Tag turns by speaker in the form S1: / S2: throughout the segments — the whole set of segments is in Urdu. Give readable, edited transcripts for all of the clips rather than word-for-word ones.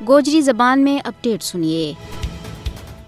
S1: گوجری زبان میں اپڈیٹ سنیے۔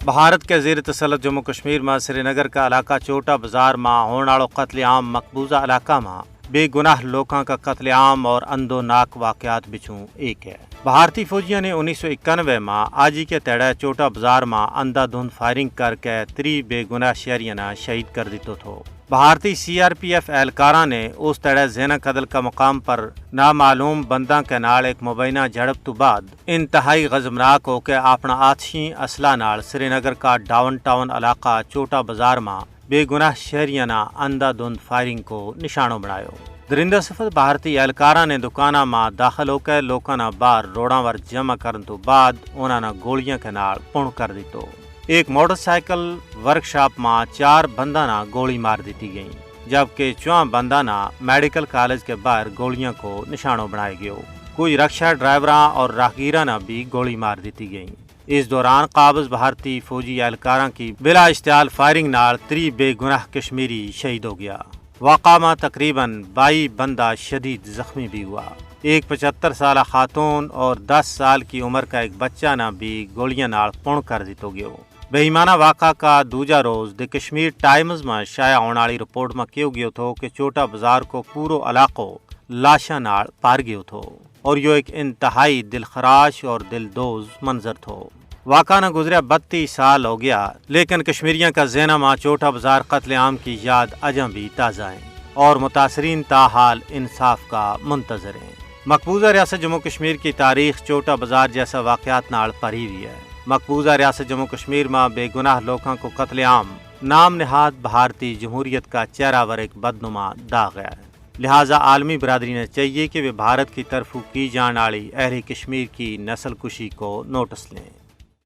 S2: بھارت کے زیر تسلط جموں کشمیر میں سری نگر کا علاقہ چوٹا بازار میں ہونے والو قتل عام مقبوضہ علاقہ میں بے گناہ لوگوں کا قتل عام اور اندوناک واقعات بچوں ایک ہے۔ بھارتی فوجیوں نے 1991 میں آجی کے تیڑے چوٹا بازار میں اندھا دھند فائرنگ کر کے 3 بے گناہ شہریوں نے شہید کر دیتو تھو۔ بھارتی CRPF اہلکاروں نے اس تڑے زینہ قتل کا مقام پر نامعلوم بندہ کے نال ایک مبینہ جھڑپ تو بعد انتہائی غضبناک ہو کے اپنا آتشی اسلحہ نال سری نگر کا ڈاؤن ٹاؤن علاقہ چوٹا بازار میں بے گناہ شہریوں نے اندھا دھند فائرنگ کو نشانوں بنایو۔ درندہ صفت بھارتی اہلکاروں نے دکانوں میں داخل ہو کے لوگوں نے باہر روڑاں ور جمع کرن تو بعد انہوں نے گولیاں کے نال پون کر دیتو۔ ایک موٹر سائیکل ورکشاپ میں 4 بندہ نہ گولی مار دیتی گئی، جبکہ 4 بندہ نہ میڈیکل کالج کے باہر گولیاں کو نشانوں بنائے گئے۔ کچھ رکشا ڈرائیوراں اور راہگیراں نہ بھی گولی مار دیتی گئی۔ اس دوران قابض بھارتی فوجی اہلکاراں کی بلا اشتعال فائرنگ نال 3 بے گناہ کشمیری شہید ہو گیا۔ واقعہ میں تقریباً 22 بندہ شدید زخمی بھی ہوا۔ ایک 75 سالہ خاتون اور 10 سال کی عمر کا ایک بچہ نہ بھی گولیاں نال پون کر دیتو گیو۔ بے ایمانہ واقعہ کا دوجا روز دی کشمیر ٹائمز میں شائع ہونے والی رپورٹ میں کیو گیو تھو کہ چوٹا بازار کو پورو علاقوں لاشاں نال پار گیو تھو اور یہ ایک انتہائی دلخراش اور دلدوز منظر تھو۔ واقعہ نہ گزریا 32 سال ہو گیا، لیکن کشمیریوں کا ذہن میں چوٹا بازار قتل عام کی یاد اجم بھی تازہ ہیں اور متاثرین تاحال انصاف کا منتظر ہیں۔ مقبوضہ ریاست جموں کشمیر کی تاریخ چوٹا بازار جیسا واقعات نال بھری ہوئی ہے۔ مقبوضہ ریاست جموں کشمیر میں بے گناہ لوگوں کو قتل عام نام نہاد بھارتی جمہوریت کا چہرہ ور ایک بدنما داغ ہے۔ لہٰذا عالمی برادری نے چاہیے کہ وہ بھارت کی طرف کی جان والی اہل کشمیر کی نسل کشی کو نوٹس لیں۔